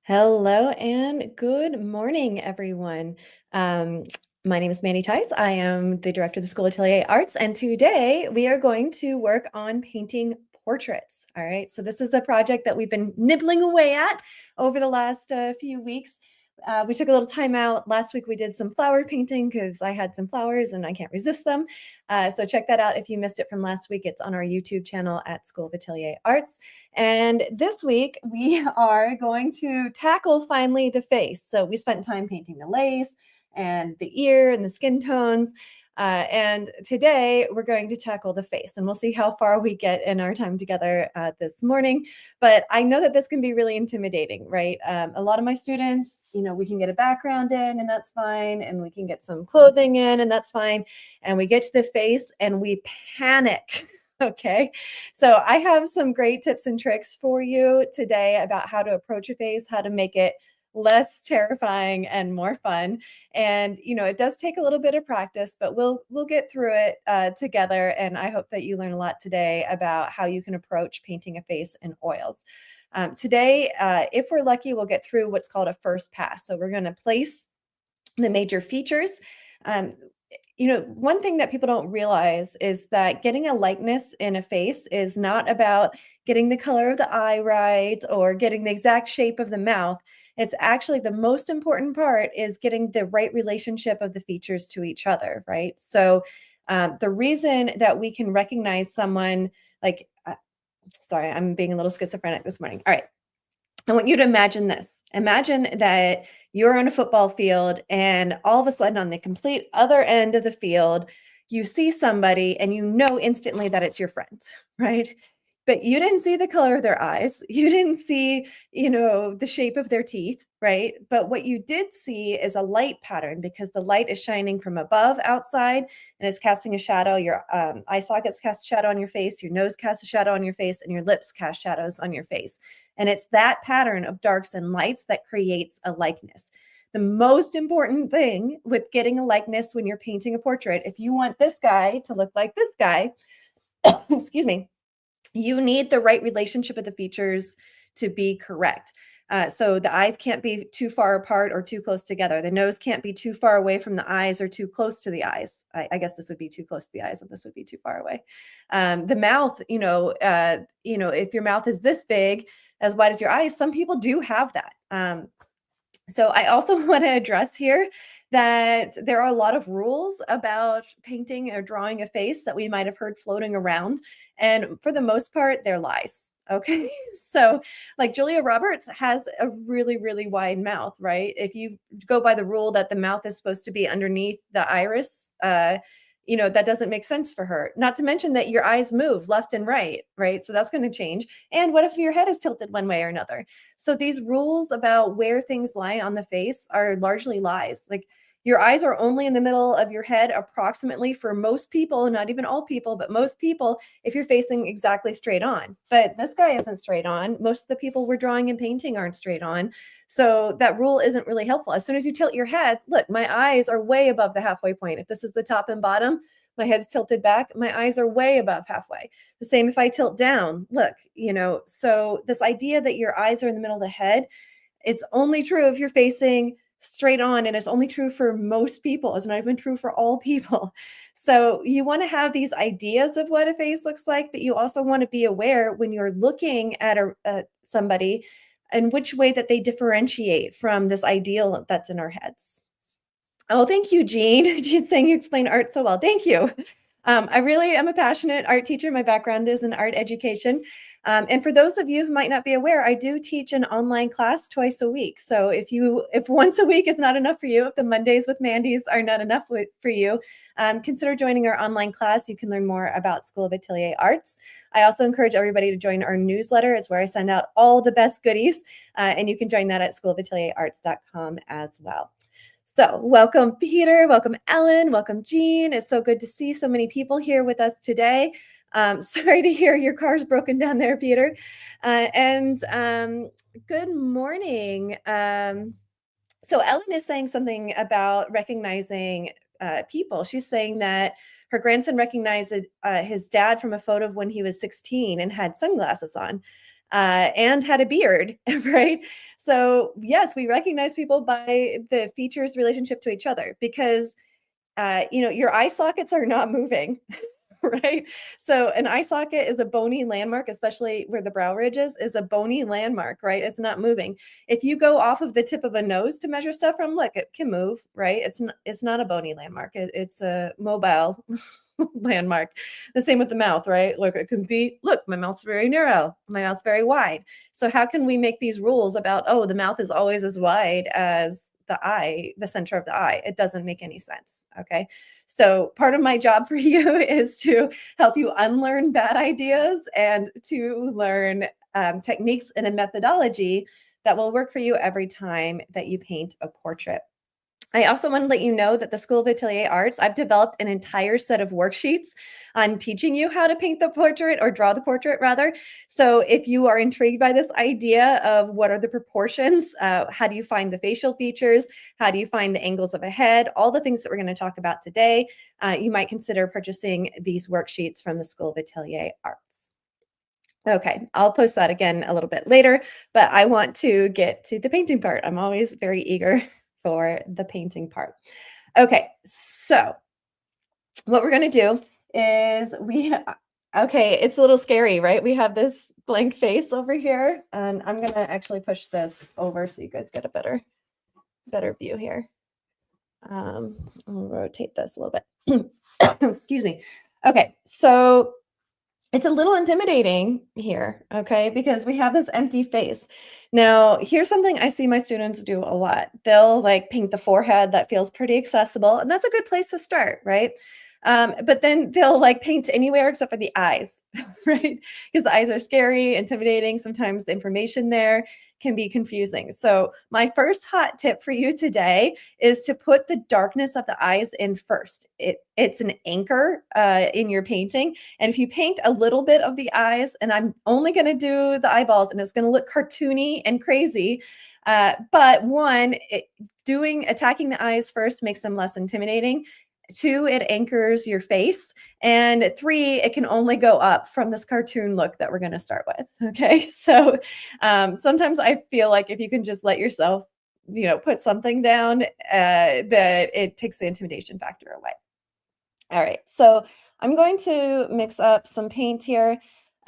Hello and good morning, everyone. Um, my name is Mandy Tice. I am the director of the School Atelier Arts, and today we are going to work on painting portraits. All right, so this is a project that we've been nibbling away at over the last few weeks. We took a little time out. Last week we did some flower painting because I had some flowers and I can't resist them. So check that out if you missed it from last week. It's on our YouTube channel at School of Atelier Arts. And this week we are going to tackle finally the face. So we spent time painting the lace and the ear and the skin tones. And today we're going to tackle the face, and we'll see how far we get in our time together this morning. But I know that this can be really intimidating, right? A lot of my students, we can get a background in and that's fine. And we can get some clothing in and that's fine. And we get to the face and we panic. Okay. So I have some great tips and tricks for you today about how to approach a face, how to make it less terrifying and more fun. And it does take a little bit of practice, but we'll get through it together. And I hope that you learn a lot today about how you can approach painting a face in oils. Today, if we're lucky, we'll get through what's called a first pass. So we're going to place the major features. Um, one thing that people don't realize is that getting a likeness in a face is not about getting the color of the eye right or getting the exact shape of the mouth. It's actually the most important part is getting the right relationship of the features to each other, right? So the reason that we can recognize someone sorry, I'm being a little schizophrenic this morning. All right. I want you to imagine this. Imagine that you're on a football field and all of a sudden on the complete other end of the field, you see somebody and you know instantly that it's your friend, right? But you didn't see the color of their eyes. You didn't see, the shape of their teeth, right? But what you did see is a light pattern because the light is shining from above outside and is casting a shadow. Your eye sockets cast a shadow on your face, your nose casts a shadow on your face, and your lips cast shadows on your face. And it's that pattern of darks and lights that creates a likeness. The most important thing with getting a likeness when you're painting a portrait, if you want this guy to look like this guy, excuse me, you need the right relationship of the features to be correct. So the eyes can't be too far apart or too close together. The nose can't be too far away from the eyes or too close to the eyes. I guess this would be too close to the eyes and this would be too far away. The mouth, if your mouth is this big, as wide as your eyes, some people do have that. So I also want to address here that there are a lot of rules about painting or drawing a face that we might have heard floating around. And for the most part, they're lies. Okay. So, like Julia Roberts has a really, really wide mouth, right? If you go by the rule that the mouth is supposed to be underneath the iris, that doesn't make sense for her. Not to mention that your eyes move left and right? So that's going to change. And what if your head is tilted one way or another? So these rules about where things lie on the face are largely lies. Like your eyes are only in the middle of your head approximately for most people, not even all people, but most people, if you're facing exactly straight on. But this guy isn't straight on. Most of the people we're drawing and painting aren't straight on. So that rule isn't really helpful. As soon as you tilt your head, look, my eyes are way above the halfway point. If this is the top and bottom, my head's tilted back, my eyes are way above halfway. The same if I tilt down, look, so this idea that your eyes are in the middle of the head, it's only true if you're facing straight on, and it's only true for most people. It's not even true for all people. So you want to have these ideas of what a face looks like, but you also want to be aware when you're looking at somebody and which way that they differentiate from this ideal that's in our heads. Oh, thank you, Jean. Jean saying you explain art so well. Thank you. I really am a passionate art teacher. My background is in art education. And for those of you who might not be aware, I do teach an online class twice a week. So if once a week is not enough for you, if the Mondays with Mandy's are not enough for you, consider joining our online class. You can learn more about School of Atelier Arts. I also encourage everybody to join our newsletter. It's where I send out all the best goodies. And you can join that at schoolofatelier.arts.com as well. So welcome, Peter. Welcome, Ellen. Welcome, Jean. It's so good to see so many people here with us today. Sorry to hear your car's broken down there, Peter. And good morning. So Ellen is saying something about recognizing people. She's saying that her grandson recognized his dad from a photo of when he was 16 and had sunglasses on. and had a beard, right? So yes, we recognize people by the features relationship to each other because your eye sockets are not moving. Right? So an eye socket is a bony landmark, especially where the brow ridge is a bony landmark, right? It's not moving. If you go off of the tip of a nose to measure stuff from, look, it can move, right? It's not a bony landmark. It's a mobile landmark. The same with the mouth, right? Look, it can be, look, my mouth's very narrow, my mouth's very wide. So how can we make these rules about, oh, the mouth is always as wide as the eye, the center of the eye? It doesn't make any sense. Okay. So part of my job for you is to help you unlearn bad ideas and to learn techniques and a methodology that will work for you every time that you paint a portrait. I also want to let you know that the School of Atelier Arts, I've developed an entire set of worksheets on teaching you how to paint the portrait or draw the portrait rather. So if you are intrigued by this idea of what are the proportions, how do you find the facial features, how do you find the angles of a head, all the things that we're going to talk about today, you might consider purchasing these worksheets from the School of Atelier Arts. Okay, I'll post that again a little bit later, but I want to get to the painting part. I'm always very eager for the painting part. Okay, so what we're going to do is okay, it's a little scary, right? We have this blank face over here, and I'm going to actually push this over so you guys get a better view here. I'll rotate this a little bit. Excuse me. Okay, so it's a little intimidating here, okay, because we have this empty face. Now, here's something I see my students do a lot. They'll like paint the forehead that feels pretty accessible, and that's a good place to start, right? But then they'll like paint anywhere except for the eyes, right? Because the eyes are scary, intimidating. Sometimes the information there can be confusing. So, my first hot tip for you today is to put the darkness of the eyes in first. It's an anchor in your painting. And if you paint a little bit of the eyes, and I'm only going to do the eyeballs, and it's going to look cartoony and crazy. But one, attacking the eyes first makes them less intimidating. Two, it anchors your face. And three, it can only go up from this cartoon look that we're going to start with. Okay. So sometimes I feel like if you can just let yourself, put something down, that it takes the intimidation factor away. All right. So I'm going to mix up some paint here.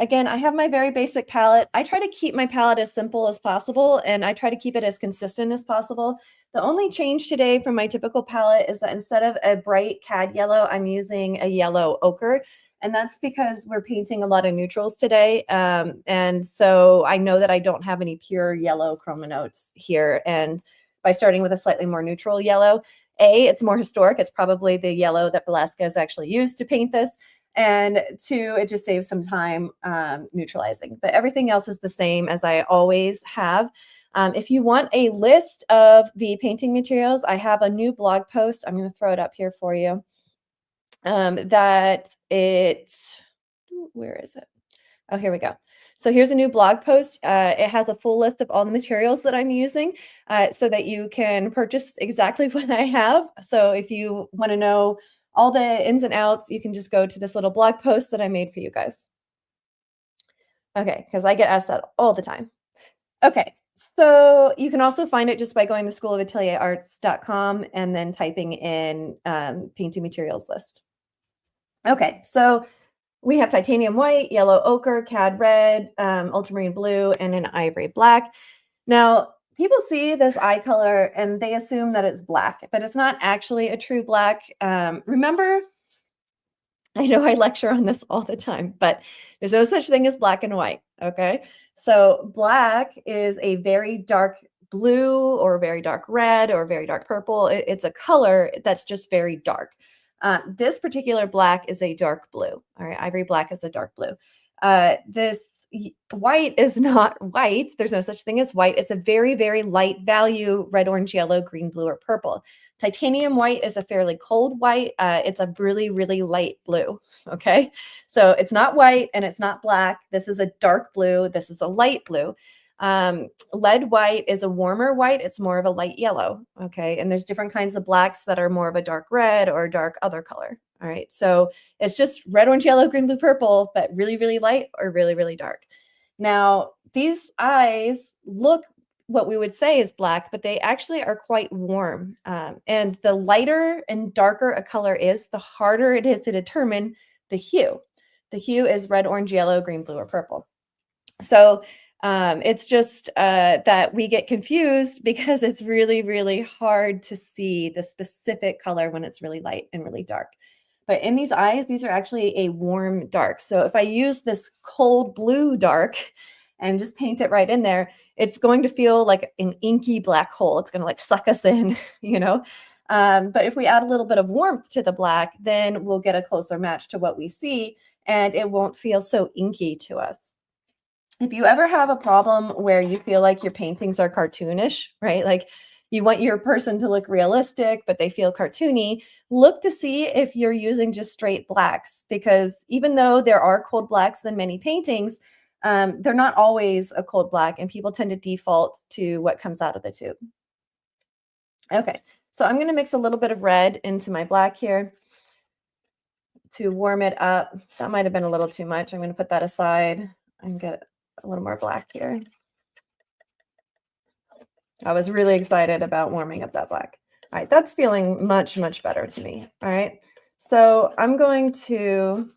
Again, I have my very basic palette. I try to keep my palette as simple as possible, and I try to keep it as consistent as possible. The only change today from my typical palette is that instead of a bright cad yellow, I'm using a yellow ochre. And that's because we're painting a lot of neutrals today. And so I know that I don't have any pure yellow chroma notes here. And by starting with a slightly more neutral yellow, it's more historic. It's probably the yellow that Velasquez actually used to paint this. And two, it just saves some time neutralizing. But everything else is the same as I always have. If you want a list of the painting materials, I have a new blog post. I'm going to throw it up here for you. Where is it? Oh, here we go. So here's a new blog post. It has a full list of all the materials that I'm using so that you can purchase exactly what I have. So if you want to know all the ins and outs, you can just go to this little blog post that I made for you guys. Okay, because I get asked that all the time. Okay, so you can also find it just by going to schoolofatelierarts.com and then typing in painting materials list. Okay, so we have titanium white, yellow ochre, cad red, ultramarine blue, and an ivory black. Now, people see this eye color and they assume that it's black, but it's not actually a true black. Remember, I know I lecture on this all the time, but there's no such thing as black and white, okay? So black is a very dark blue or very dark red or very dark purple. It's a color that's just very dark. This particular black is a dark blue. All right, ivory black is a dark blue. This white is not white. There's no such thing as white. It's a very, very light value, red, orange, yellow, green, blue, or purple. Titanium white is a fairly cold white. It's a really, really light blue. Okay, so it's not white and it's not black. This is a dark blue. This is a light blue. Lead white is a warmer white. It's more of a light yellow. Okay. And there's different kinds of blacks that are more of a dark red or dark other color. All right. So it's just red, orange, yellow, green, blue, purple, but really, really light or really, really dark. Now, these eyes look what we would say is black, but they actually are quite warm. And the lighter and darker a color is, the harder it is to determine the hue. The hue is red, orange, yellow, green, blue, or purple. So it's just that we get confused because it's really, really hard to see the specific color when it's really light and really dark. But in these eyes, these are actually a warm dark. So if I use this cold blue dark and just paint it right in there, it's going to feel like an inky black hole. It's going to like suck us in, you know. But if we add a little bit of warmth to the black, then we'll get a closer match to what we see, and it won't feel so inky to us. If you ever have a problem where you feel like your paintings are cartoonish, right? Like you want your person to look realistic, but they feel cartoony, look to see if you're using just straight blacks, because even though there are cold blacks in many paintings, they're not always a cold black, and people tend to default to what comes out of the tube. Okay, so I'm going to mix a little bit of red into my black here to warm it up. That might have been a little too much. I'm going to put that aside and get a little more black here. I was really excited about warming up that black. All right, that's feeling much, much better to me. All right, so I'm going to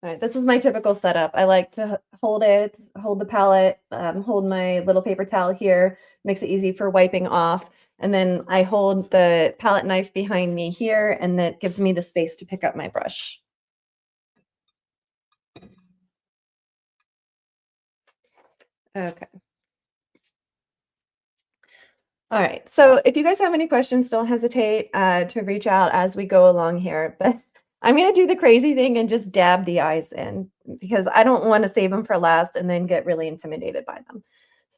all right, this is my typical setup. I like to hold the palette, hold my little paper towel here, makes it easy for wiping off. And then I hold the palette knife behind me here, and that gives me the space to pick up my brush. Okay. All right. So if you guys have any questions, don't hesitate to reach out as we go along here. But I'm going to do the crazy thing and just dab the eyes in because I don't want to save them for last and then get really intimidated by them.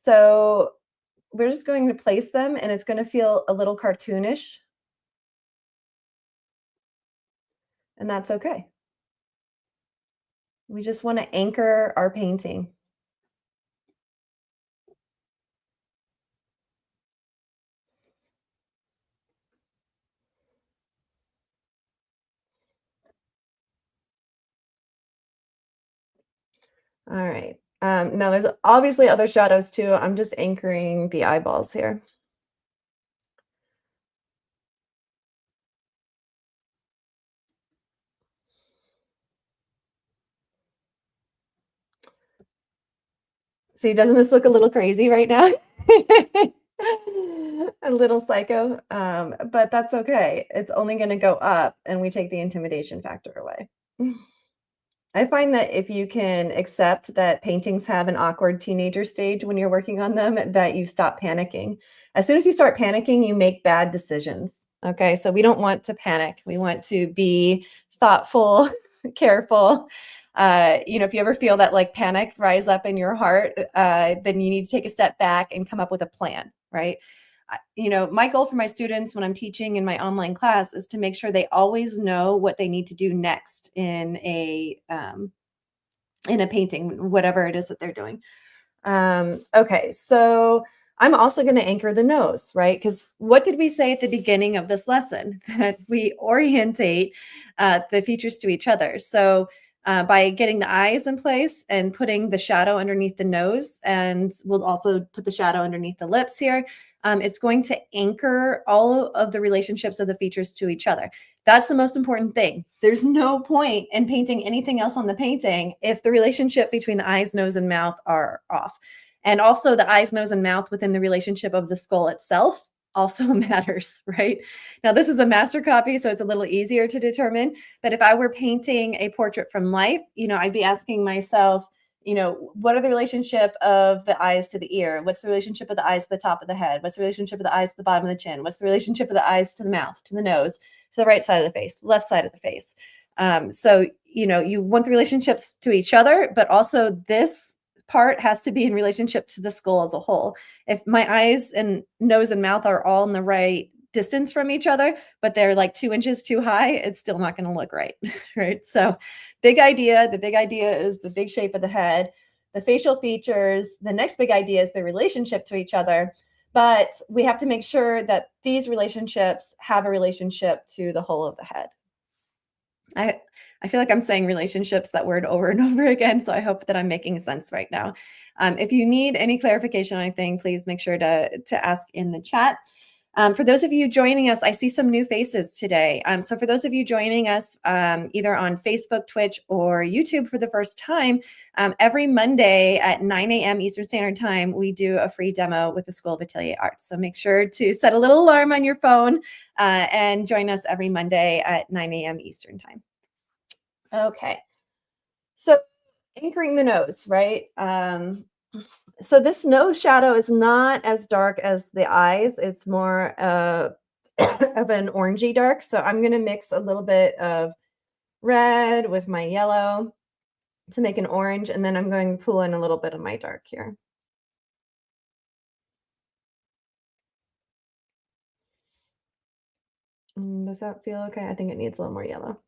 So we're just going to place them, and it's going to feel a little cartoonish. And that's okay. We just want to anchor our painting. All right. Now there's obviously other shadows too. I'm just anchoring the eyeballs here. See, doesn't this look a little crazy right now? A little psycho, but that's okay. It's only going to go up, and we take the intimidation factor away. I find that if you can accept that paintings have an awkward teenager stage when you're working on them, that you stop panicking. As soon as you start panicking, you make bad decisions. Okay, so we don't want to panic. We want to be thoughtful, careful. If you ever feel that like panic rise up in your heart, then you need to take a step back and come up with a plan, right? My goal for my students when I'm teaching in my online class is to make sure they always know what they need to do next in a painting, whatever it is that they're doing. Okay, so I'm also going to anchor the nose, right? Because what did we say at the beginning of this lesson? That we orientate the features to each other. So by getting the eyes in place and putting the shadow underneath the nose, and we'll also put the shadow underneath the lips here, it's going to anchor all of the relationships of the features to each other. That's the most important thing. There's no point in painting anything else on the painting if the relationship between the eyes, nose, and mouth are off. And also the eyes, nose, and mouth within the relationship of the skull itself also matters, right? Now, this is a master copy, so it's a little easier to determine. But if I were painting a portrait from life, I'd be asking myself, what are the relationship of the eyes to the ear? What's the relationship of the eyes to the top of the head? What's the relationship of the eyes to the bottom of the chin? What's the relationship of the eyes to the mouth, to the nose, to the right side of the face, left side of the face? So, you want the relationships to each other, but also this part has to be in relationship to the skull as a whole. If my eyes and nose and mouth are all in the right distance from each other, but they're like 2 inches too high, it's still not going to look right. Right. So the big idea is the big shape of the head, the facial features. The next big idea is the relationship to each other. but we have to make sure that these relationships have a relationship to the whole of the head. I feel like I'm saying relationships, that word, over and over again, so I hope that I'm making sense right now. If you need any clarification on anything, please make sure to ask in the chat. For those of you joining us, I see some new faces today. So for those of you joining us either on Facebook, Twitch, or YouTube for the first time, every Monday at 9 a.m. Eastern Standard Time, we do a free demo with the School of Atelier Arts. So make sure to set a little alarm on your phone and join us every Monday at 9 a.m. Eastern Time. Okay, so anchoring the nose, right? So this nose shadow is not as dark as the eyes. It's more of an orangey dark. So I'm going to mix a little bit of red with my yellow to make an orange. And then I'm going to pull in a little bit of my dark here. Does that feel okay? I think it needs a little more yellow.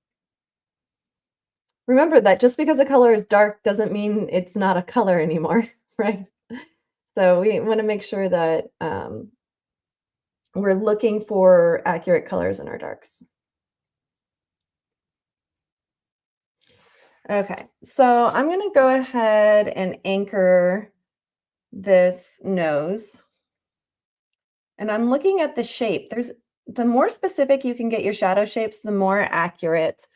Remember that just because a color is dark doesn't mean it's not a color anymore, right? So we want to make sure that we're looking for accurate colors in our darks. Okay, so I'm going to go ahead and anchor this nose. And I'm looking at the shape. The more specific you can get your shadow shapes, the more accurate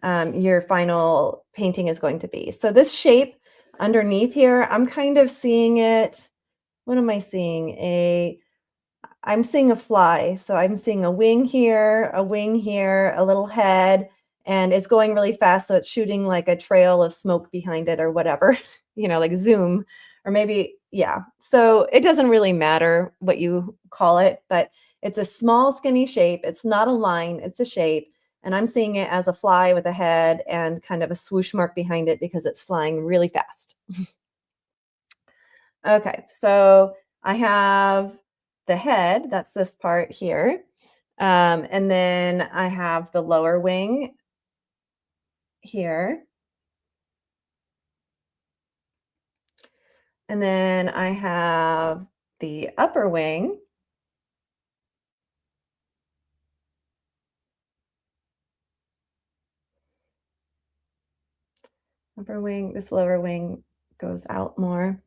your final painting is going to be. So this shape underneath here, I'm kind of seeing it. What am I seeing? I'm seeing a fly. So I'm seeing a wing here, a little head, and it's going really fast. So it's shooting like a trail of smoke behind it or whatever, like zoom, or maybe, yeah. So it doesn't really matter what you call it, but it's a small skinny shape. It's not a line, it's a shape. And I'm seeing it as a fly with a head and kind of a swoosh mark behind it because it's flying really fast. Okay, so I have the head, that's this part here. And then I have the lower wing here. And then I have the upper wing. Upper wing, this lower wing goes out more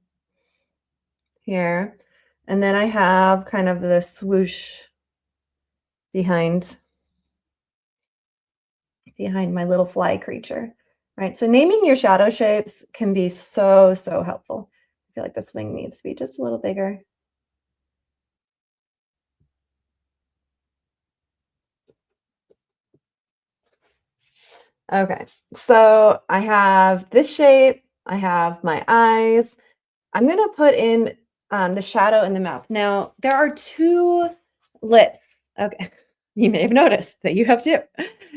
here. And then I have kind of the swoosh behind my little fly creature, right? So naming your shadow shapes can be so, so helpful. I feel like this wing needs to be just a little bigger. Okay, so I have this shape, I have my eyes. I'm gonna put in the shadow in the mouth. Now, there are two lips. Okay, you may have noticed that you have two.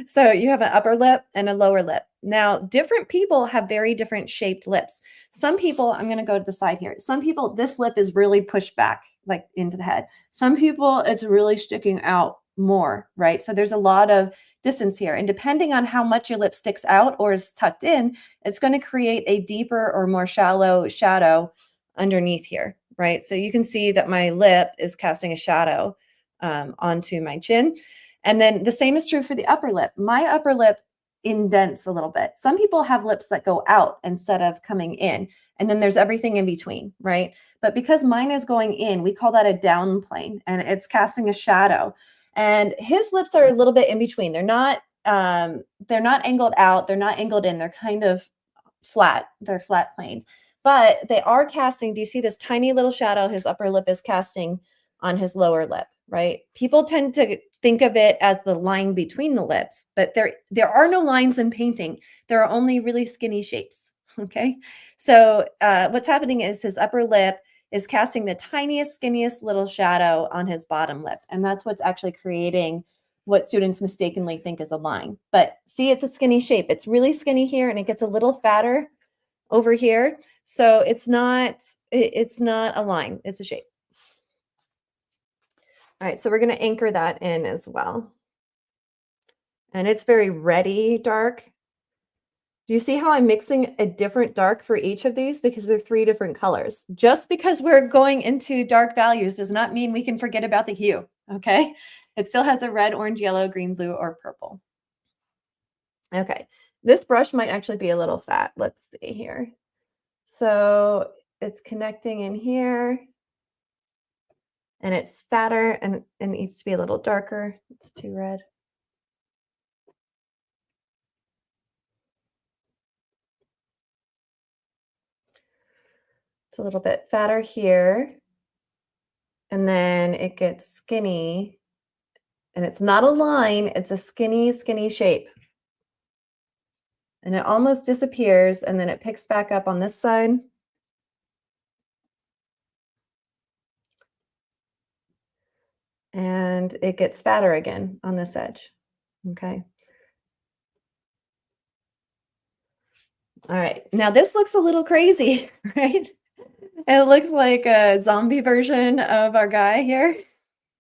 So you have an upper lip and a lower lip. Now, different people have very different shaped lips. Some people, I'm gonna go to the side here. Some people, this lip is really pushed back, like into the head. Some people, it's really sticking out more, right? So there's a lot of distance here. And depending on how much your lip sticks out or is tucked in, it's going to create a deeper or more shallow shadow underneath here, right? So you can see that my lip is casting a shadow onto my chin. And then the same is true for the upper lip. My upper lip indents a little bit. Some people have lips that go out instead of coming in. And then there's everything in between, right? But because mine is going in, we call that a down plane, and it's casting a shadow. And his lips are a little bit in between. They're not angled out, they're not angled in, they're kind of flat. They're flat planes. But they are casting, do you see this tiny little shadow his upper lip is casting on his lower lip, right? People tend to think of it as the line between the lips, but there are no lines in painting. There are only really skinny shapes, okay? So what's happening is his upper lip is casting the tiniest, skinniest little shadow on his bottom lip. And that's what's actually creating what students mistakenly think is a line. But see, it's a skinny shape. It's really skinny here and it gets a little fatter over here. So it's not a line, it's a shape. All right, so we're going to anchor that in as well. And it's very reddy dark. Do you see how I'm mixing a different dark for each of these? Because they're 3 different colors. Just because we're going into dark values does not mean we can forget about the hue, okay? It still has a red, orange, yellow, green, blue, or purple. Okay, this brush might actually be a little fat. Let's see here. So it's connecting in here, and it's fatter, and it needs to be a little darker. It's too red. It's a little bit fatter here, and then it gets skinny, and it's not a line, it's a skinny, skinny shape. And it almost disappears, and then it picks back up on this side. And it gets fatter again on this edge. Okay. All right. Now this looks a little crazy, right? It looks like a zombie version of our guy here,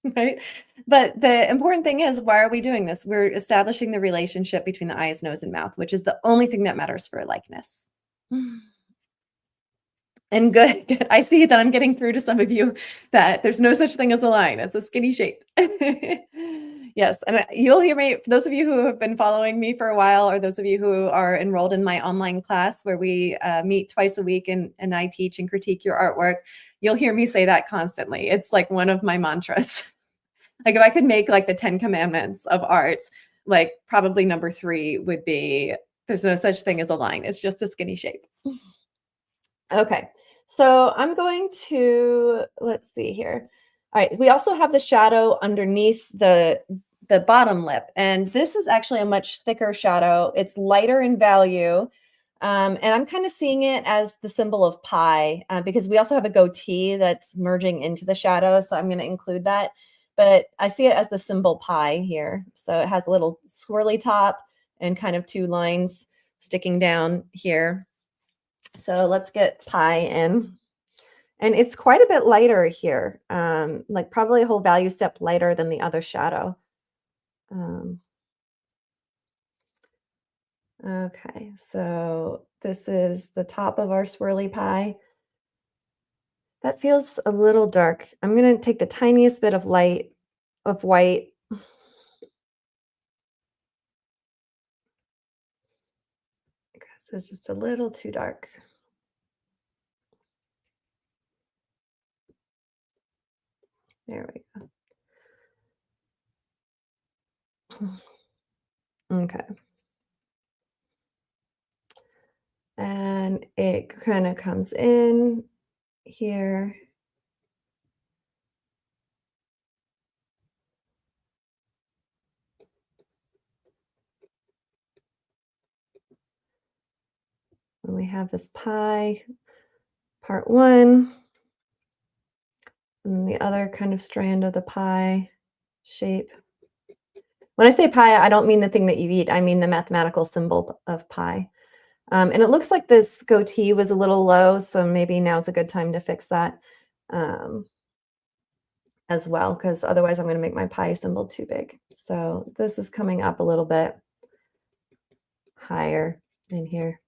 right? But the important thing is, why are we doing this? We're establishing the relationship between the eyes, nose, and mouth, which is the only thing that matters for a likeness. And good, good. I see that I'm getting through to some of you that there's no such thing as a line. It's a skinny shape. Yes, and you'll hear me, for those of you who have been following me for a while, or those of you who are enrolled in my online class where we meet twice a week and I teach and critique your artwork, you'll hear me say that constantly. It's like one of my mantras. Like if I could make like the 10 commandments of art, like probably number 3 would be, there's no such thing as a line. It's just a skinny shape. Okay, so I'm going to, let's see here. All right, we also have the shadow underneath the bottom lip, and this is actually a much thicker shadow. It's lighter in value, and I'm kind of seeing it as the symbol of pi, because we also have a goatee that's merging into the shadow, so I'm going to include that. But I see it as the symbol pi here. So it has a little swirly top and kind of 2 lines sticking down here. So let's get pi in. And it's quite a bit lighter here, like probably a whole value step lighter than the other shadow. Okay, so this is the top of our swirly pie. That feels a little dark. I'm going to take the tiniest bit of light of white. This is just a little too dark. There we go. Okay. And it kind of comes in here. And we have this pie, part 1, and the other kind of strand of the pie shape. When I say pi, I don't mean the thing that you eat. I mean the mathematical symbol of pi. And it looks like this goatee was a little low, so maybe now's a good time to fix that as well, because otherwise I'm going to make my pi symbol too big. So this is coming up a little bit higher in here.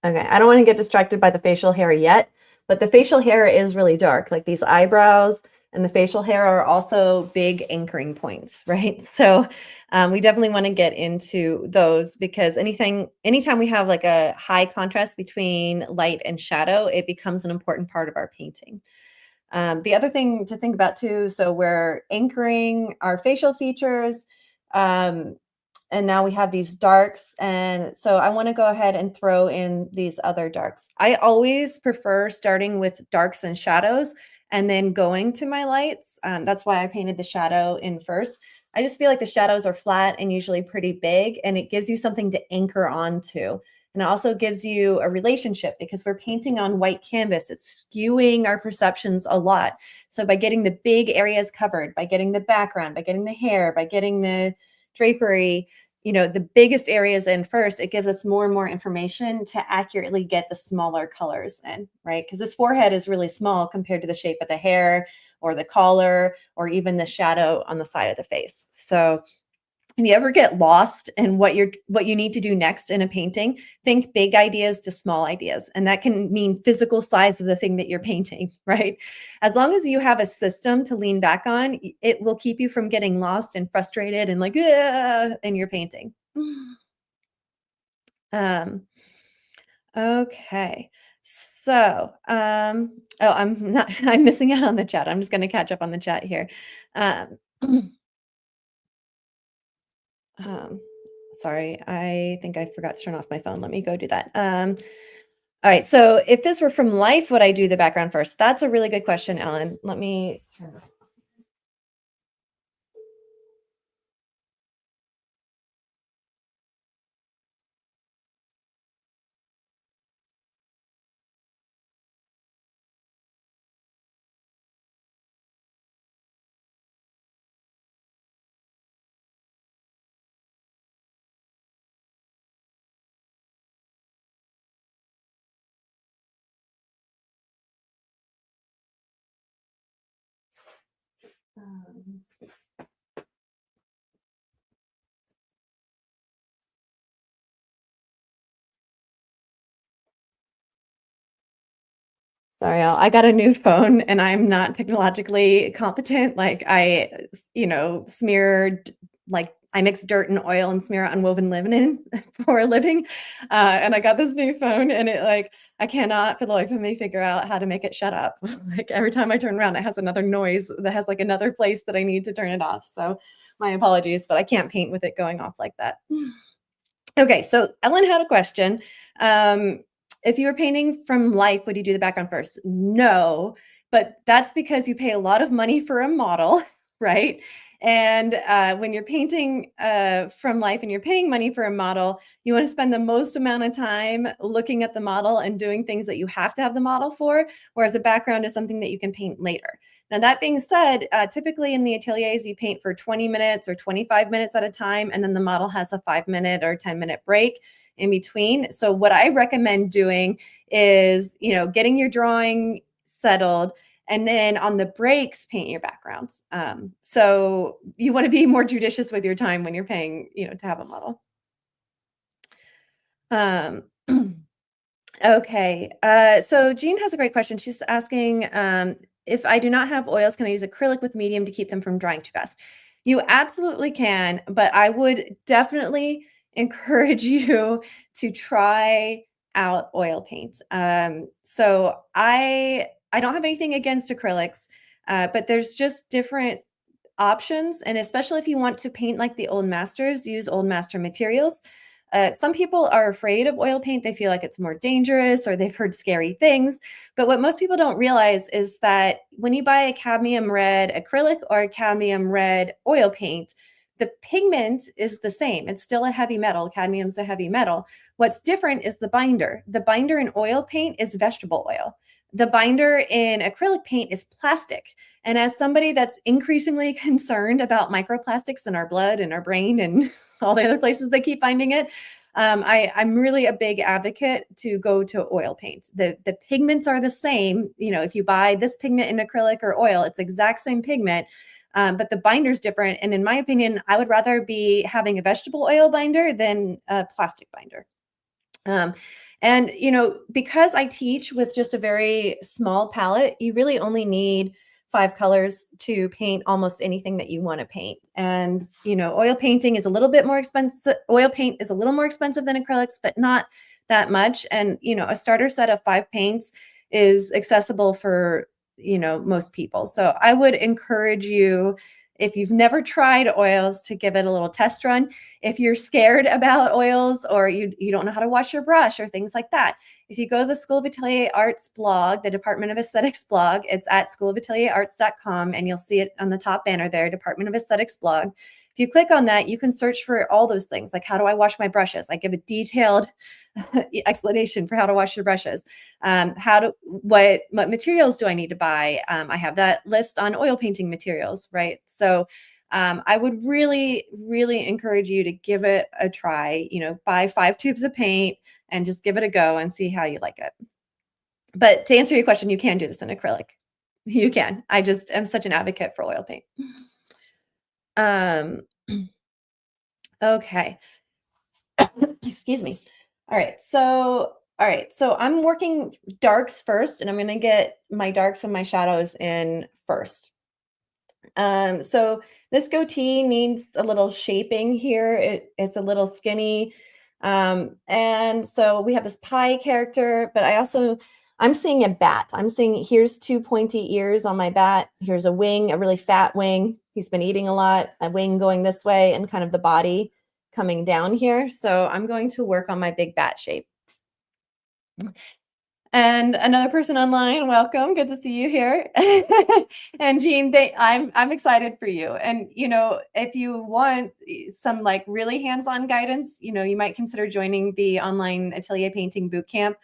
Okay, I don't want to get distracted by the facial hair yet, but the facial hair is really dark. Like these eyebrows and the facial hair are also big anchoring points, right? So we definitely want to get into those, because anytime we have like a high contrast between light and shadow, it becomes an important part of our painting. The other thing to think about too, so we're anchoring our facial features, and now we have these darks. And so I want to go ahead and throw in these other darks. I always prefer starting with darks and shadows and then going to my lights. That's why I painted the shadow in first. I just feel like the shadows are flat and usually pretty big, and it gives you something to anchor onto. And it also gives you a relationship, because we're painting on white canvas. It's skewing our perceptions a lot. So by getting the big areas covered, by getting the background, by getting the hair, by getting the drapery, the biggest areas in first, it gives us more and more information to accurately get the smaller colors in, right? Because this forehead is really small compared to the shape of the hair or the collar or even the shadow on the side of the face. So if you ever get lost in what you need to do next in a painting, think big ideas to small ideas. And that can mean physical size of the thing that you're painting, right? As long as you have a system to lean back on, it will keep you from getting lost and frustrated and like in your painting. Um, okay. So, oh, I'm not, I'm missing out on the chat. I'm just going to catch up on the chat here. Um, Um, sorry, I think I forgot to turn off my phone. Let me go do that. All right. So if this were from life, would I do the background first? That's a really good question, Ellen. Let me turn this. Um, Sorry, I got a new phone and I'm not technologically competent. Like smeared like I mix dirt and oil and smear unwoven linen for a living. And I got this new phone and it like I cannot for the life of me figure out how to make it shut up. Like every time I turn around, it has another noise that has like another place that I need to turn it off. So my apologies, but I can't paint with it going off like that. Okay, so Ellen had a question. Um, if you were painting from life, would you do the background first? No, but that's because you pay a lot of money for a model, right? And when you're painting from life and you're paying money for a model, you want to spend the most amount of time looking at the model and doing things that you have to have the model for, whereas a background is something that you can paint later. Now, that being said, typically in the ateliers, you paint for 20 minutes or 25 minutes at a time, and then the model has a 5 minute or 10-minute break in between. So, what I recommend doing is, getting your drawing settled, and then on the breaks, paint your backgrounds. So, you want to be more judicious with your time when you're paying, to have a model. Um, Okay. So Jean has a great question. She's asking if I do not have oils, can I use acrylic with medium to keep them from drying too fast? You absolutely can, but I would definitely encourage you to try out oil paint. So I don't have anything against acrylics, but there's just different options. And especially if you want to paint like the old masters, use old master materials. Some people are afraid of oil paint. They feel like it's more dangerous or they've heard scary things. But what most people don't realize is that when you buy a cadmium red acrylic or a cadmium red oil paint, the pigment is the same. It's still a heavy metal. Cadmium's a heavy metal. What's different is the binder. The binder in oil paint is vegetable oil. The binder in acrylic paint is plastic. And as somebody that's increasingly concerned about microplastics in our blood and our brain and all the other places they keep finding it, I'm really a big advocate to go to oil paint. The pigments are the same. If you buy this pigment in acrylic or oil, it's exact same pigment. But the binder's different. And in my opinion, I would rather be having a vegetable oil binder than a plastic binder. And because I teach with just a very small palette, you really only need 5 colors to paint almost anything that you want to paint. And oil painting is a little bit more expensive. Oil paint is a little more expensive than acrylics, but not that much. And a starter set of 5 paints is accessible for most people. So I would encourage you, if you've never tried oils, to give it a little test run. If you're scared about oils or you don't know how to wash your brush or things like that, if you go to the School of Atelier Arts blog, the Department of Aesthetics blog, it's at schoolofatelierarts.com, and you'll see it on the top banner there, Department of Aesthetics blog. If you click on that, you can search for all those things, like how do I wash my brushes? I give a detailed explanation for how to wash your brushes. What materials do I need to buy? I have that list on oil painting materials, right? So I would really, really encourage you to give it a try. Buy 5 tubes of paint and just give it a go and see how you like it. But to answer your question, you can do this in acrylic. You can. I just am such an advocate for oil paint. Um, okay. Excuse me. All right. So I'm working darks first, and I'm going to get my darks and my shadows in first. So this goatee needs a little shaping here. It's a little skinny. And so we have this pie character, but I'm seeing a bat. I'm seeing here's 2 pointy ears on my bat. Here's a wing, a really fat wing. He's been eating a lot, a wing going this way, and kind of the body coming down here. So I'm going to work on my big bat shape. And another person online, welcome. Good to see you here. And Jean, I'm excited for you. And if you want some like really hands-on guidance, you might consider joining the online Atelier Painting Bootcamp,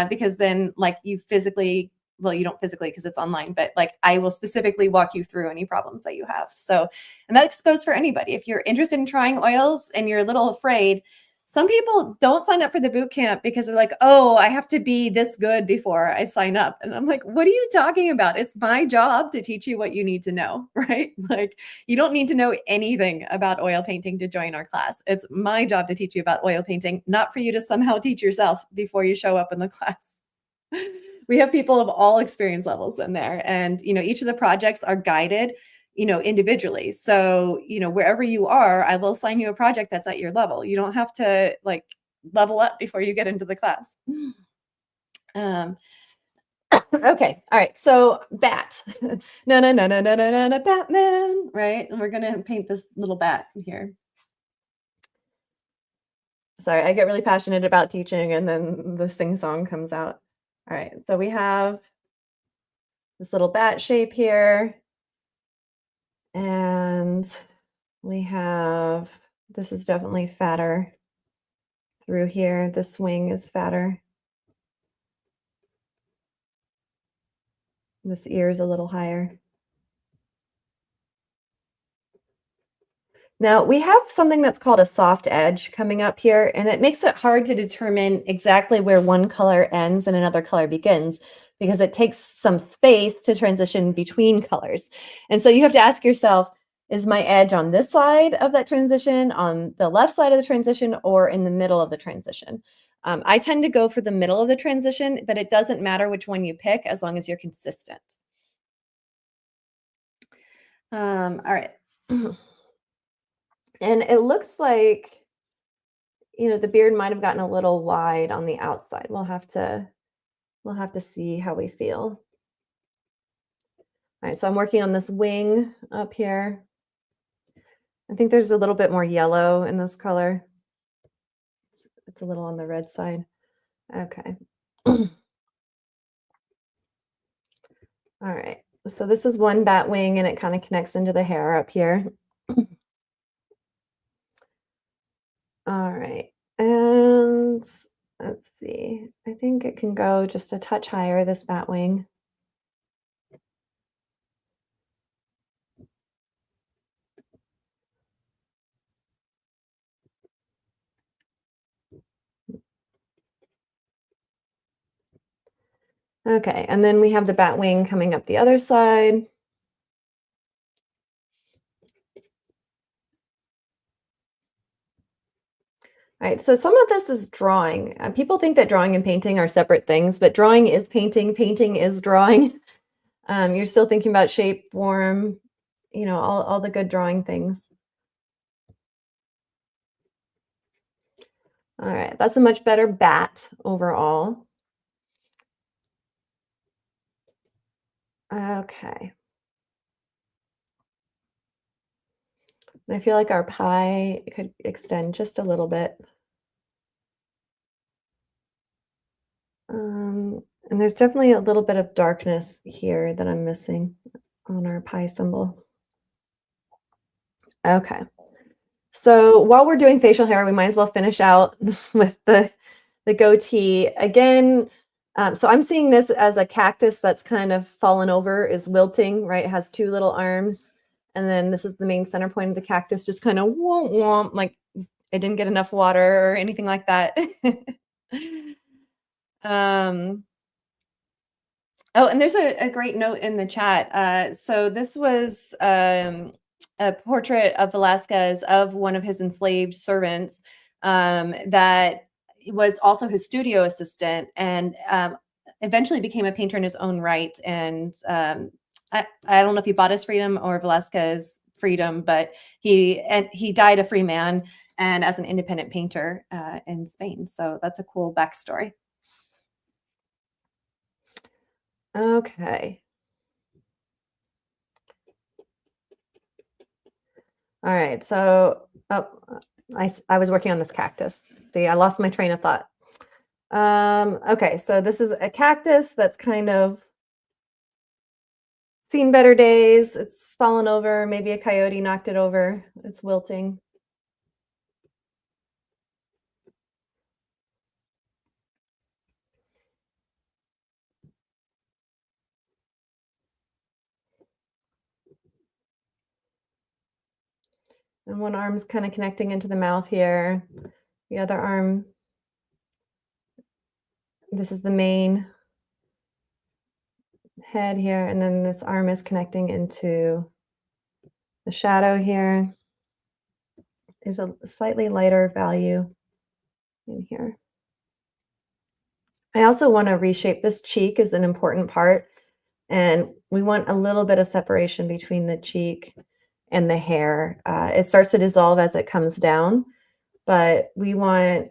because then like you don't physically because it's online, but like I will specifically walk you through any problems that you have. So, and that goes for anybody. If you're interested in trying oils and you're a little afraid, some people don't sign up for the boot camp because they're like, oh, I have to be this good before I sign up. And I'm like, what are you talking about? It's my job to teach you what you need to know, right? Like, you don't need to know anything about oil painting to join our class. It's my job to teach you about oil painting, not for you to somehow teach yourself before you show up in the class. We have people of all experience levels in there. And, each of the projects are guided individually. So, wherever you are, I will assign you a project that's at your level. You don't have to like level up before you get into the class. Okay. All right. So bat. No, Batman. Right. And we're going to paint this little bat here. Sorry, I get really passionate about teaching and then the sing song comes out. All right. So we have this little bat shape here. And we have, this is definitely fatter through here. This wing is fatter. This ear is a little higher. Now we have something that's called a soft edge coming up here, and it makes it hard to determine exactly where one color ends and another color begins because it takes some space to transition between colors. And so you have to ask yourself, is my edge on this side of that transition, on the left side of the transition, or in the middle of the transition? I tend to go for the middle of the transition, but it doesn't matter which one you pick as long as you're consistent. All right. And it looks like, the beard might have gotten a little wide on the outside. We'll have to see how we feel. All right, so I'm working on this wing up here. I think there's a little bit more yellow in this color. It's a little on the red side. Okay. All right, so this is one bat wing and it kind of connects into the hair up here. All right, and let's see. I think it can go just a touch higher, this bat wing. Okay, and then we have the bat wing coming up the other side. All right, so some of this is drawing. People think that drawing and painting are separate things, but drawing is painting, painting is drawing. You're still thinking about shape, form, all the good drawing things. All right, that's a much better bat overall. Okay. I feel like our pie could extend just a little bit. And there's definitely a little bit of darkness here that I'm missing on our pie symbol. Okay. So while we're doing facial hair, we might as well finish out with the goatee. Again, so I'm seeing this as a cactus that's kind of fallen over, is wilting, right? It has 2 little arms. And then this is the main center point of the cactus, just kind of womp womp, like it didn't get enough water or anything like that. um, oh, and there's a great note in the chat. So this was a portrait of Velasquez of one of his enslaved servants that was also his studio assistant and eventually became a painter in his own right. And I don't know if he bought his freedom or Velasquez freedom, but he died a free man and as an independent painter in Spain. So that's a cool backstory. Okay. All right. So, I was working on this cactus. See, I lost my train of thought. Okay. So this is a cactus that's kind of seen better days. It's fallen over. Maybe a coyote knocked it over. It's wilting. And one arm's kind of connecting into the mouth here. The other arm, this is the main head here. And then this arm is connecting into the shadow here. There's a slightly lighter value in here. I also want to reshape this cheek is an important part. And we want a little bit of separation between the cheek and the hair. It starts to dissolve as it comes down, but we want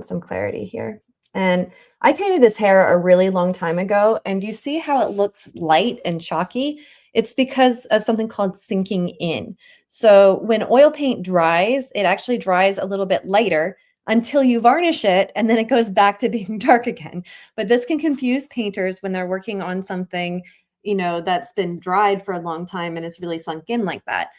some clarity here. And I painted this hair a really long time ago, and you see how it looks light and chalky? It's because of something called sinking in. So when oil paint dries, it actually dries a little bit lighter until you varnish it, and then it goes back to being dark again. But this can confuse painters when they're working on something, that's been dried for a long time and it's really sunk in like that.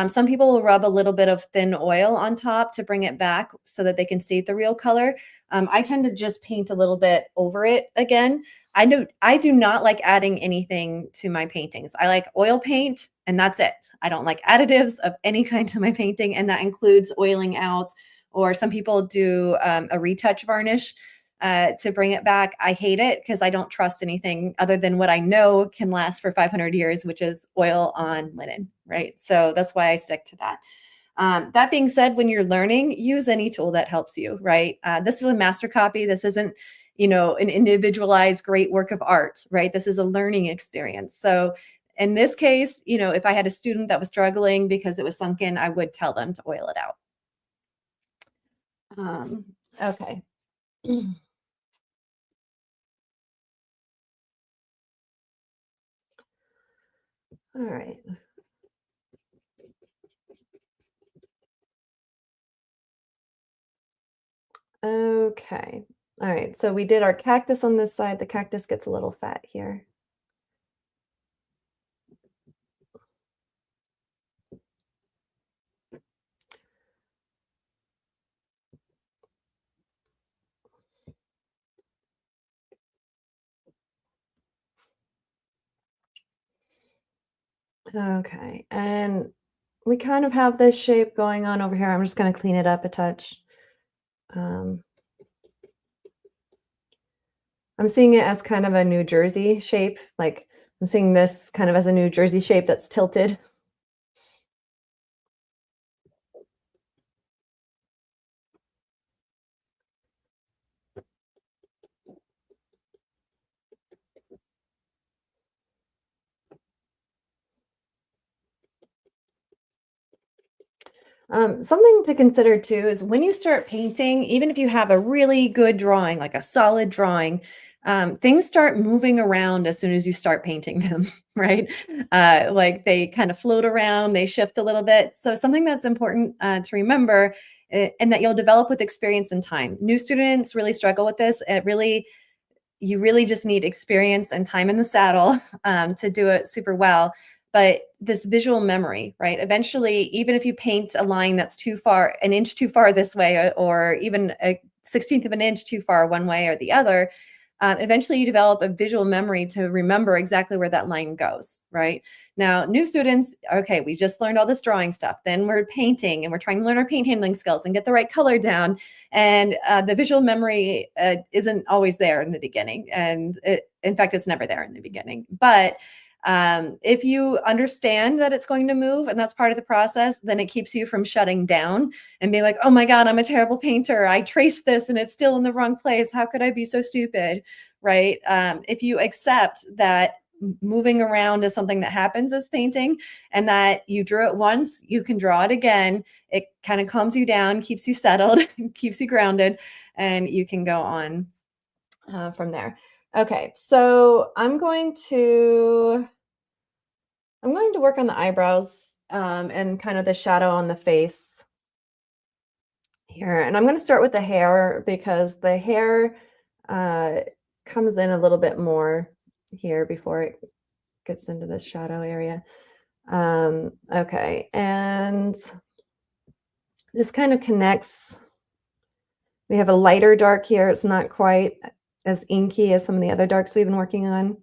Some people will rub a little bit of thin oil on top to bring it back so that they can see the real color. I tend to just paint a little bit over it again. I do not like adding anything to my paintings. I like oil paint and that's it. I don't like additives of any kind to my painting, and that includes oiling out, or some people do a retouch varnish to bring it back. I hate it because I don't trust anything other than what I know can last for 500 years, which is oil on linen, right? So that's why I stick to that. That being said, when you're learning, use any tool that helps you, right? This is a master copy. This isn't, an individualized great work of art, right? This is a learning experience. So in this case, if I had a student that was struggling because it was sunken, I would tell them to oil it out. Okay. All right. Okay. All right. So we did our cactus on this side. The cactus gets a little fat here. Okay. And we kind of have this shape going on over here. I'm just going to clean it up a touch. I'm seeing it as kind of a New Jersey shape. Like I'm seeing this kind of as a New Jersey shape that's tilted. Something to consider too is when you start painting, even if you have a really good drawing, like a solid drawing, things start moving around as soon as you start painting them, right? Like they kind of float around, they shift a little bit. So something that's important to remember, and that you'll develop with experience and time. New students really struggle with this. You really just need experience and time in the saddle to do it super well. But this visual memory, right? Eventually, even if you paint a line that's too far, an inch too far this way, or even a 16th of an inch too far one way or the other, eventually you develop a visual memory to remember exactly where that line goes, right? Now, new students, okay, we just learned all this drawing stuff. Then we're painting and we're trying to learn our paint handling skills and get the right color down. And the visual memory isn't always there in the beginning. And in fact, it's never there in the beginning. But if you understand that it's going to move and that's part of the process, then it keeps you from shutting down and being like, oh my God, I'm a terrible painter. I traced this and it's still in the wrong place. How could I be so stupid? Right. If you accept that moving around is something that happens as painting and that you drew it once, you can draw it again. It kind of calms you down, keeps you settled, keeps you grounded, and you can go on from there. Okay, so I'm going to work on the eyebrows and kind of the shadow on the face here. And I'm going to start with the hair because the hair uh, comes in a little bit more here before it gets into the shadow area. Okay, and this kind of connects. We have a lighter dark here. It's not quite as inky as some of the other darks we've been working on.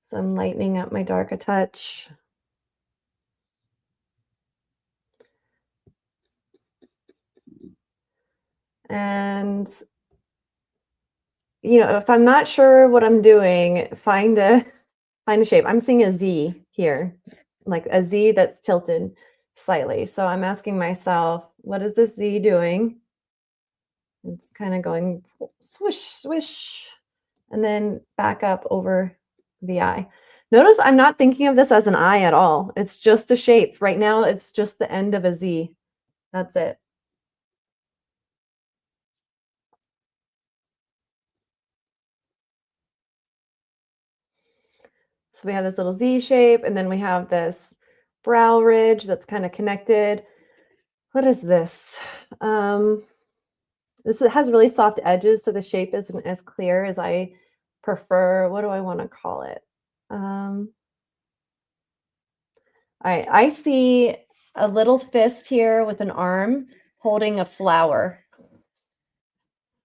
So I'm lightening up my dark a touch. And, if I'm not sure what I'm doing, find a shape. I'm seeing a Z here, like a Z that's tilted slightly. So I'm asking myself, what is this Z doing? It's kind of going swish, swish, and then back up over the eye. Notice I'm not thinking of this as an eye at all. It's just a shape. Right now, it's just the end of a Z. That's it. So we have this little Z shape, and then we have this brow ridge that's kind of connected. What is this? This has really soft edges, so the shape isn't as clear as I prefer. What do I want to call it? All right, I see a little fist here with an arm holding a flower.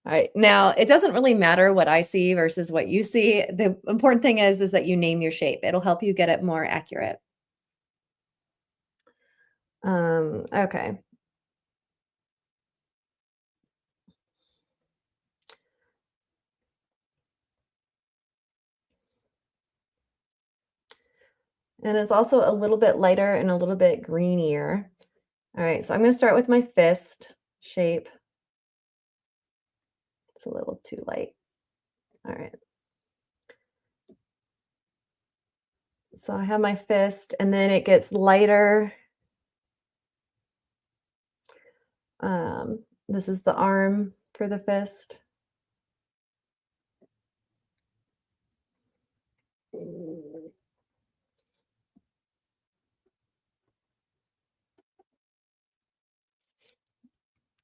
All right, now it doesn't really matter what I see versus what you see. The important thing is that you name your shape. It'll help you get it more accurate. Okay. And it's also a little bit lighter and a little bit greenier. All right, so I'm going to start with my fist shape. It's a little too light. All right. So I have my fist, and then it gets lighter. This is the arm for the fist.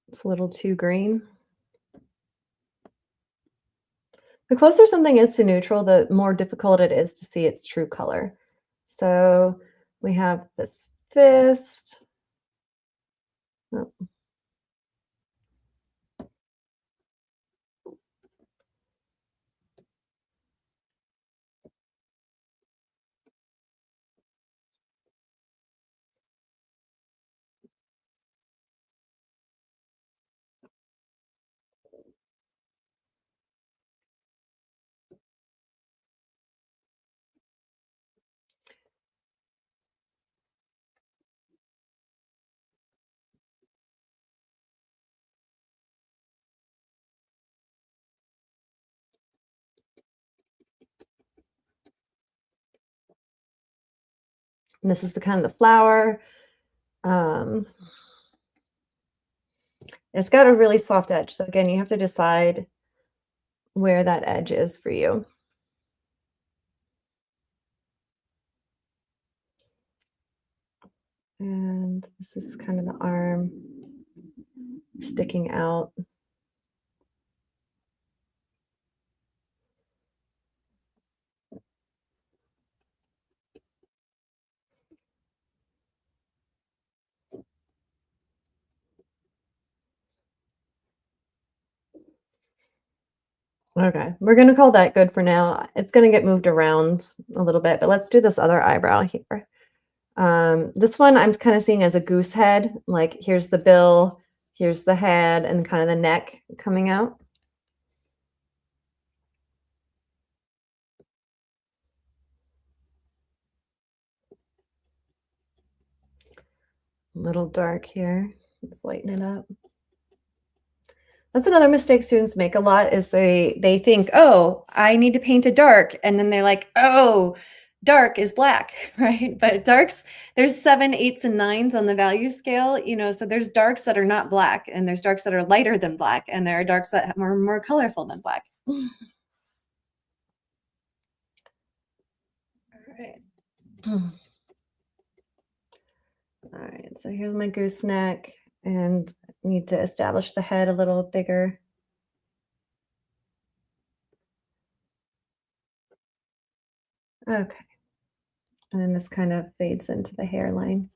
It's a little too green. The closer something is to neutral, the more difficult it is to see its true color. So we have this fist. Oh, and this is the kind of the flower. Um, it's got a really soft edge. So again, you have to decide where that edge is for you. And this is kind of the arm sticking out. Okay, we're gonna call that good for now. It's gonna get moved around a little bit, but let's do this other eyebrow here. This one I'm kind of seeing as a goose head. Like here's the bill, here's the head, and kind of the neck coming out. A little dark here. Let's lighten it up. That's another mistake students make a lot is they think, "Oh, I need to paint a dark," and then they're like, "Oh, dark is black," right? But darks, there's 7, 8s, and 9s on the value scale, so there's darks that are not black, and there's darks that are lighter than black, and there are darks that are more colorful than black. All right. All right, so here's my gooseneck, and I need to establish the head a little bigger. Okay, and then this kind of fades into the hairline.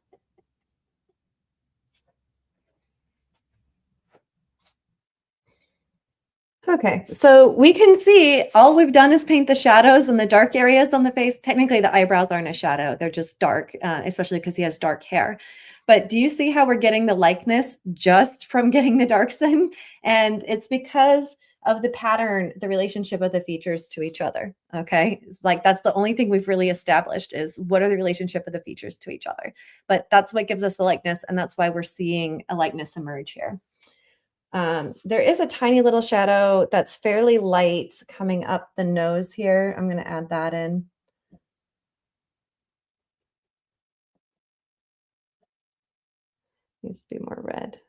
Okay, so we can see all we've done is paint the shadows and the dark areas on the face. Technically, the eyebrows aren't a shadow, they're just dark, especially because he has dark hair. But do you see how we're getting the likeness just from getting the darks in? And it's because of the pattern, the relationship of the features to each other. Okay, it's like that's the only thing we've really established is what are the relationship of the features to each other. But that's what gives us the likeness, and that's why we're seeing a likeness emerge here. There is a tiny little shadow that's fairly light coming up the nose here. I'm going to add that in. Needs to be more red.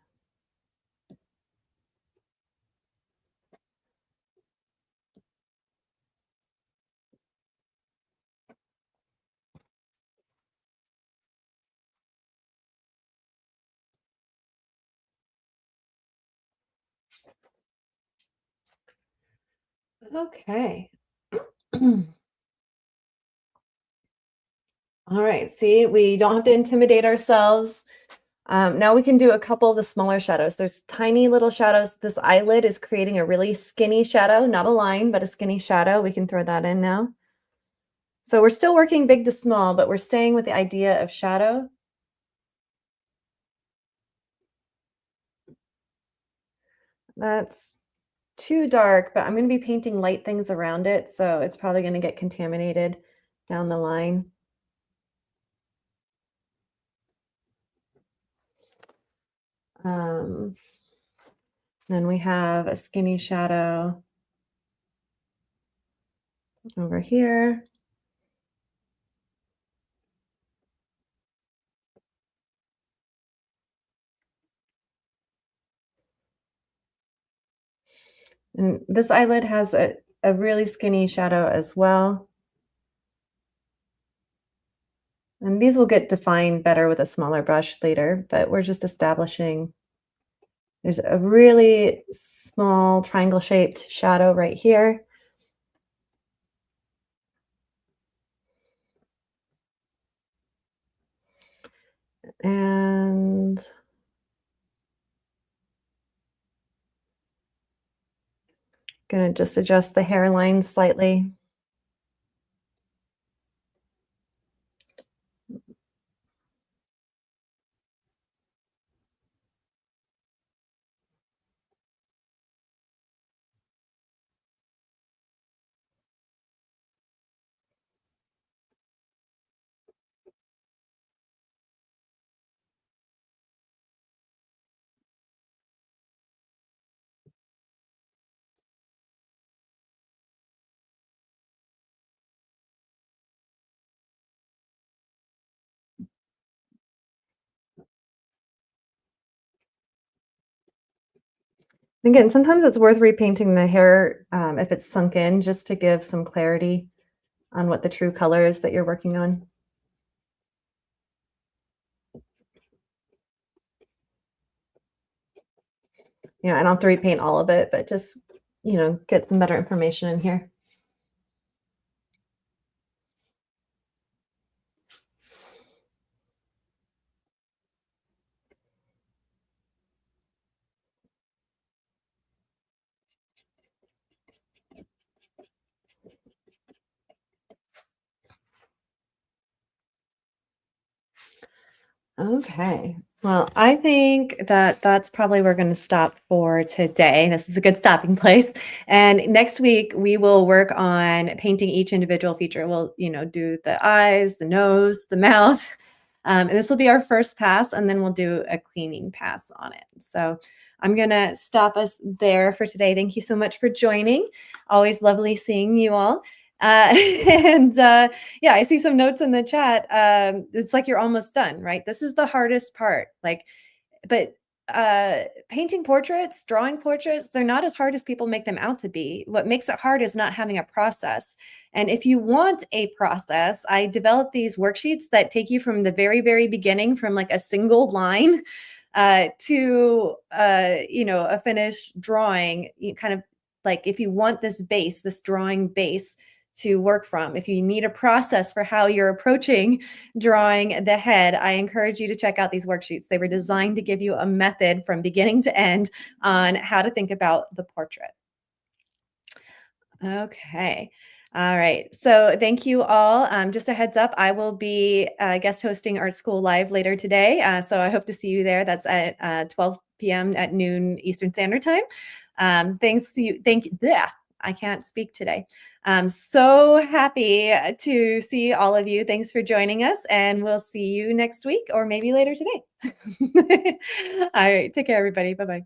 Okay. All right. See, we don't have to intimidate ourselves. Now we can do a couple of the smaller shadows. There's tiny little shadows. This eyelid is creating a really skinny shadow, not a line, but a skinny shadow. We can throw that in now. So we're still working big to small, but we're staying with the idea of shadow. That's too dark, but I'm going to be painting light things around it, so it's probably going to get contaminated down the line. Um, then we have a skinny shadow over here. And this eyelid has a really skinny shadow as well. And these will get defined better with a smaller brush later, but we're just establishing there's a really small triangle shaped shadow right here. And gonna just adjust the hairline slightly. Again, sometimes it's worth repainting the hair if it's sunk in just to give some clarity on what the true color is that you're working on. I don't have to repaint all of it, but just, get some better information in here. Okay. Well, I think that that's probably where we're going to stop for today. This is a good stopping place. And next week we will work on painting each individual feature. We'll, do the eyes, the nose, the mouth. And this will be our first pass, and then we'll do a cleaning pass on it. So I'm going to stop us there for today. Thank you so much for joining. Always lovely seeing you all. And yeah, I see some notes in the chat. It's like you're almost done, right? This is the hardest part. But painting portraits, drawing portraits, they're not as hard as people make them out to be. What makes it hard is not having a process. And if you want a process, I developed these worksheets that take you from the very, very beginning, from like a single line to a finished drawing. You kind of like, if you want this base, this drawing base to work from, if you need a process for how you're approaching drawing the head, I encourage you to check out these worksheets. They were designed to give you a method from beginning to end on how to think about the portrait. Okay. All right. So thank you all. Just a heads up, I will be guest hosting Art School Live later today. So I hope to see you there. That's at 12 p.m. at noon Eastern Standard Time. Thanks to you. Yeah, I can't speak today. I'm so happy to see all of you. Thanks for joining us, and we'll see you next week or maybe later today. All right. Take care, everybody. Bye bye.